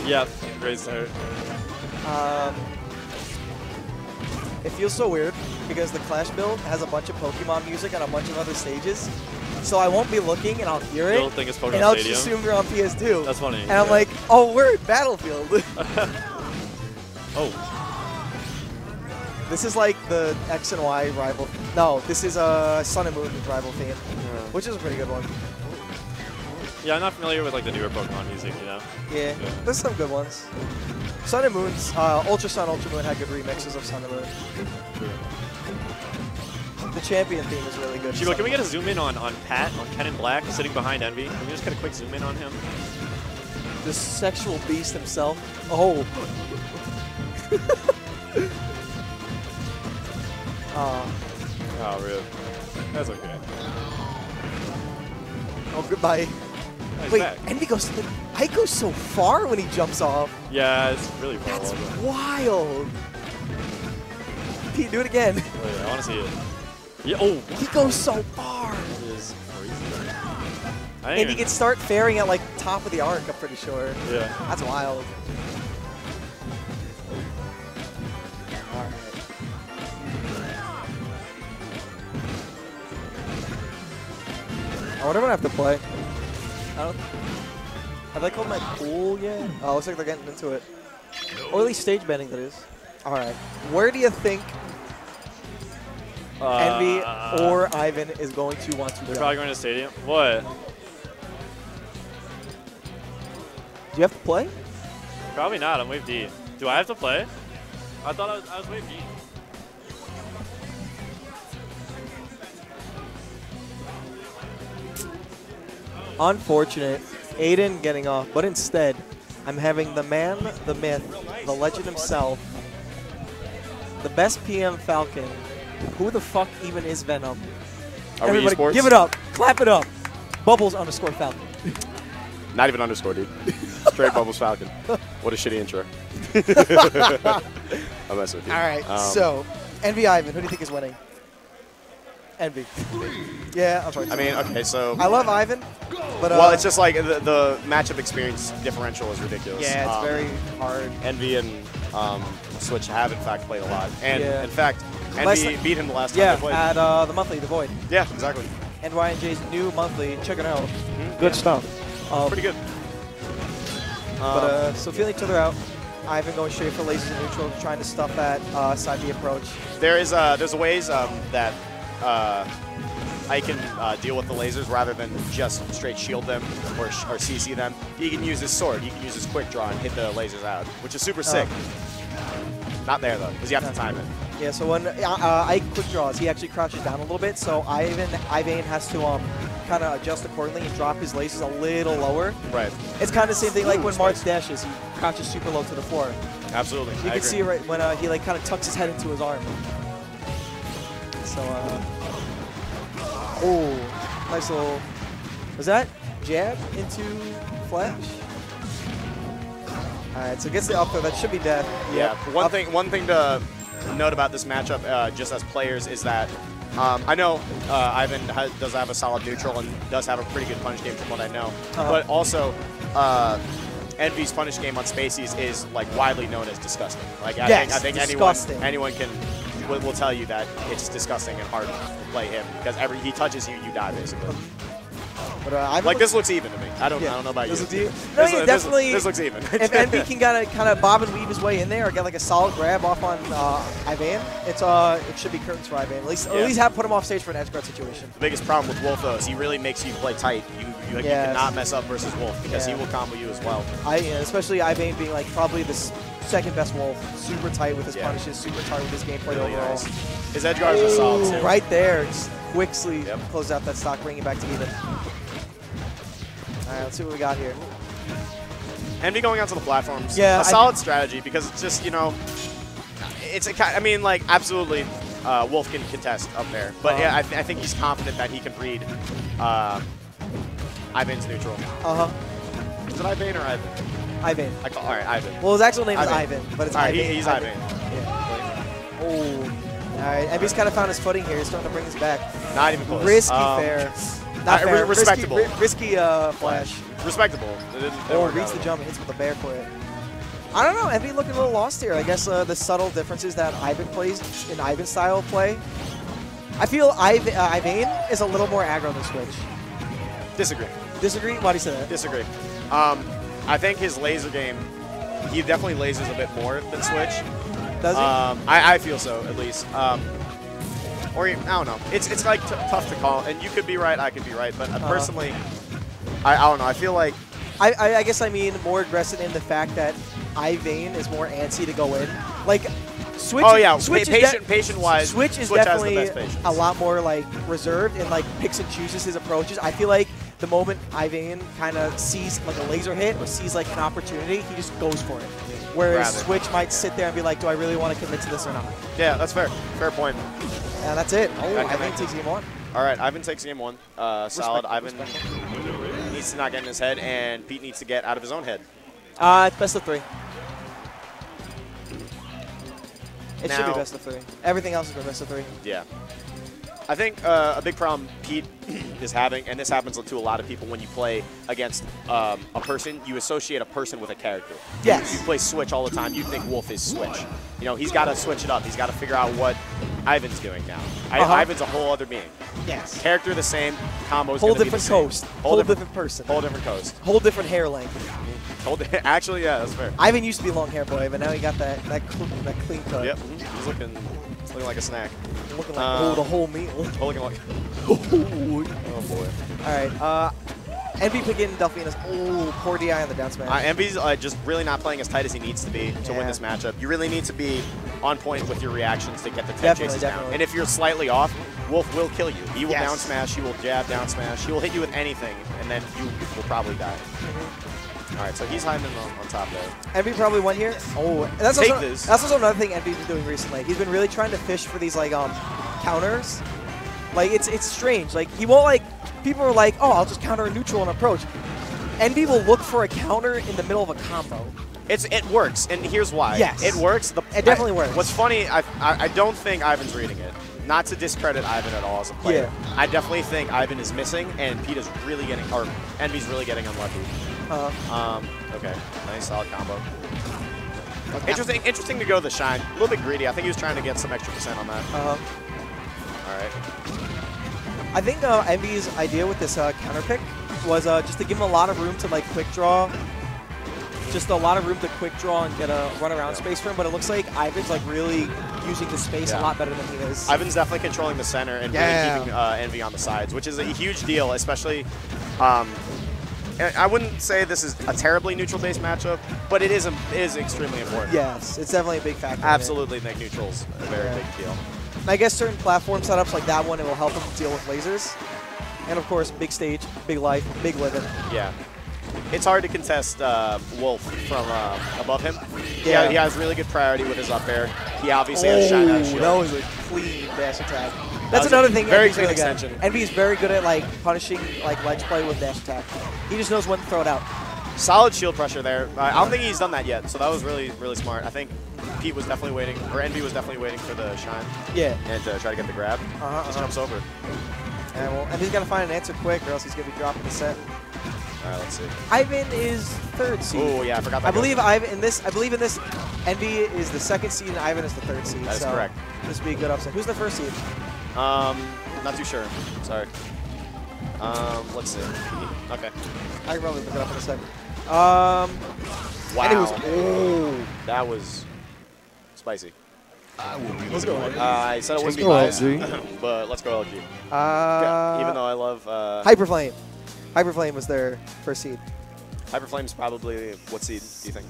Yep, great start. It feels so weird because the Clash build has a bunch of Pokemon music on a bunch of other stages. So I won't be looking and I'll hear it. You'll think it's Pokemon and I'll Stadium. just assume they're on PS2. That's funny. And I'm like, oh, we're at Battlefield. Oh. This is like the X and Y rival. No, this is Sun and Moon rival theme, which is a pretty good one. Yeah, I'm not familiar with like the newer Pokemon music, you know? Yeah, there's some good ones. Sun and Moon's, Ultra Sun, Ultra Moon had good remixes of Sun and Moon. The champion theme is really good. Shibo, can we get a zoom in on Pat, on Ken in Black, sitting behind Envy? Can we just get a quick zoom in on him? The sexual beast himself. Oh. Oh, really? That's okay. Oh, goodbye. Nice Wait, back. Envy goes, Ike goes so far when he jumps off. Yeah, it's really far. That's wild. Pete, do it again. Oh, yeah, I want to see it. Yeah, oh. He goes so far. That is crazy. And he can start fairing at like top of the arc, I'm pretty sure. Yeah. That's wild. Alright. I wonder when I have to play. Have they called my pool yet? Oh, looks like they're getting into it. Or at least stage banning, that is. Alright. Where do you think Envy or Ivan is going to want to go? They're probably going to the stadium. What? Do you have to play? Probably not. I'm wave D. Do I have to play? I thought I was wave D. Unfortunate. Aiden getting off, but instead, I'm having the man, the myth, the legend himself, the best PM Falcon. Who the fuck even is Venom? Are we Everybody, esports? give it up. Clap it up. Bubbles _ Falcon. Not even underscore, dude. Straight Bubbles Falcon. What a shitty intro. I'm messing with you. All right, so Envy Ivan, who do you think is winning? Envy. Yeah, I'm sorry. I mean, okay, so... I love Ivan, but... well, it's just like the matchup experience differential is ridiculous. Yeah, it's very hard. Envy and Switch have, in fact, played a lot. And, Yeah. in fact, Envy beat him the last time they played. At the monthly, The Void. Yeah, exactly. NYNJ's new monthly. Check it out. Good stuff. Pretty good. So feeling each other out. Ivan going straight for lasers and neutral, trying to stuff that side B approach. There's ways that I can deal with the lasers rather than just straight shield them or CC them. He can use his sword. He can use his quick draw and hit the lasers out, which is super sick. Not there, though, because you have to time it. Yeah, so when Ike quick draws, he actually crouches down a little bit, so Ivayne has to kind of adjust accordingly and drop his lasers a little lower. Right. It's kind of the same thing like when Marth dashes. He crouches super low to the floor. Absolutely. You can see it right when he like kind of tucks his head into his arm. So, oh, nice little, was that jab into flash? All right, so gets the up there. That should be dead. Yeah. One thing to note about this matchup, just as players, is that I know Ivan does have a solid neutral and does have a pretty good punish game from what I know, but also Envy's punish game on Spaceys is like widely known as disgusting. Like I think anyone will tell you that it's disgusting and hard to play him because he touches you, you die basically. But like this looks even to me. I don't know about you. No, definitely. This looks even. If Envy can kind of bob and weave his way in there or get like a solid grab off on Ivayne, it should be curtains for Ivayne. At least put him off stage for an edge guard situation. The biggest problem with Wolf though is he really makes you play tight. You cannot mess up versus Wolf because he will combo you as well. Especially Ivayne being like probably the second best Wolf, super tight with his punishes, super tight with his gameplay really overall. Nice. His edge guards are solid too. Right there, just quickly close out that stock, bring it back to even. All right, let's see what we got here. Envy going out to the platforms. Yeah, a solid strategy because it's just, I mean, like, absolutely Wolf can contest up there. But yeah, I think he's confident that he can read Ivayne's neutral. Is it Ivayne or Ivan? Ivayne. All right, Ivan. Well, his actual name is Ivan, but it's Ivayne. He's Ivayne. Yeah. Oh. All right, Envy's kind of found his footing here. He's starting to bring us back. Not even close. Risky fair. Not fair. Respectable. Risky flash. Respectable. Reads the jump and hits with the bear quit. I don't know. Envy looking a little lost here. I guess the subtle differences that Ivan plays in Ivan's style of play. I feel Ivayne is a little more aggro than Switch. Disagree. Disagree? Why do you say that? Disagree. I think his laser game, he definitely lasers a bit more than Switch. Does he? I feel so, at least. Or, I don't know. It's like tough to call. And you could be right, I could be right. But personally, I don't know. I feel like... I guess I mean more aggressive in the fact that Ivayne is more antsy to go in. Like, Switch. Oh yeah, Switch patient-wise, Switch is Switch definitely has the best patience. a lot more like reserved and like picks and chooses his approaches. I feel like the moment Ivayne kind of sees like a laser hit or sees like an opportunity, he just goes for it. Whereas Switch might sit there and be like, do I really want to commit to this or not? Yeah, that's fair. Fair point. And that's it. Oh, Ivayne takes game one. All right, Ivan takes game one. Solid. Ivan needs to not get in his head, and Pete needs to get out of his own head. It's best of 3. It should be Now- best of 3. Everything else is best of 3. Yeah. I think a big problem Pete is having, and this happens to a lot of people when you play against a person, you associate a person with a character. Yes. You play Switch all the time, you think Wolf is Switch. You know, he's got to switch it up. He's got to figure out what Ivan's doing now. Ivan's a whole other being. Yes. Character the same, combos Whole gonna be the different same. coast. Whole different person. Whole different coast. Whole different hair length. Actually, yeah, that's fair. Ivan used to be a long hair boy, but now he got that clean cut. Yep, he's looking like a snack. Looking like the whole meal. Looking like. Oh boy. All right. Envy picking Delphina's. Oh, poor DI on the down smash. Envy's just really not playing as tight as he needs to be to win this matchup. You really need to be on point with your reactions to get the 10 chases down. And if you're slightly off, Wolf will kill you. He will down smash, he will jab, down smash, he will hit you with anything, and then you will probably die. All right, so he's hiding on top there. Envy probably won here. Oh, that's also another thing Envy's been doing recently. He's been really trying to fish for these like counters. Like it's strange. Like he won't like. People are like, oh, I'll just counter a neutral and approach. Envy will look for a counter in the middle of a combo. It works, and here's why. Yes. It works. It definitely works. What's funny, I don't think Ivan's reading it. Not to discredit Ivan at all as a player. Yeah. I definitely think Ivan is missing, and Pete is really getting, or Envy's really getting unlucky. Okay, nice solid combo. Okay. Interesting to go the shine. A little bit greedy. I think he was trying to get some extra % on that. All right. I think Envy's idea with this counter pick was just to give him a lot of room to like quick draw. Just a lot of room to quick draw and get a run around space for him, but it looks like Ivan's like really using the space a lot better than he is. Ivan's definitely controlling the center and really keeping Envy on the sides, which is a huge deal, especially I wouldn't say this is a terribly neutral-based matchup, but it is extremely important. Yes, it's definitely a big factor. Absolutely, make neutrals a very big deal. And I guess certain platform setups like that one, it will help him deal with lasers. And of course, big stage, big life, big living. Yeah. It's hard to contest Wolf from above him. Yeah, he has really good priority with his up air. He obviously has shine out shield. That was a clean dash attack. That's another thing. Very clean extension. Envy is very good at like punishing like ledge play with dash attack. He just knows when to throw it out. Solid shield pressure there. I don't think he's done that yet, so that was really, really smart. I think Pete was definitely waiting, or Envy was definitely waiting for the shine. Yeah. And to try to get the grab. Just jumps over. And well, Envy's got to find an answer quick, or else he's gonna be dropping the set. All right, let's see. Ivan is 3rd seed. Oh yeah, I forgot that. I believe in this, Envy is the 2nd seed and Ivan is the 3rd seed. That is correct. This would be a good upset. Who's the 1st seed? Not too sure. Sorry. Let's see. Okay. I can probably look it up in a second. Wow. And it was, that was spicy. Let's go. I said it wouldn't be biased, but let's go LG. Even though I love Hyperflame. Hyperflame was their 1st seed. Hyperflame's probably what seed do you think?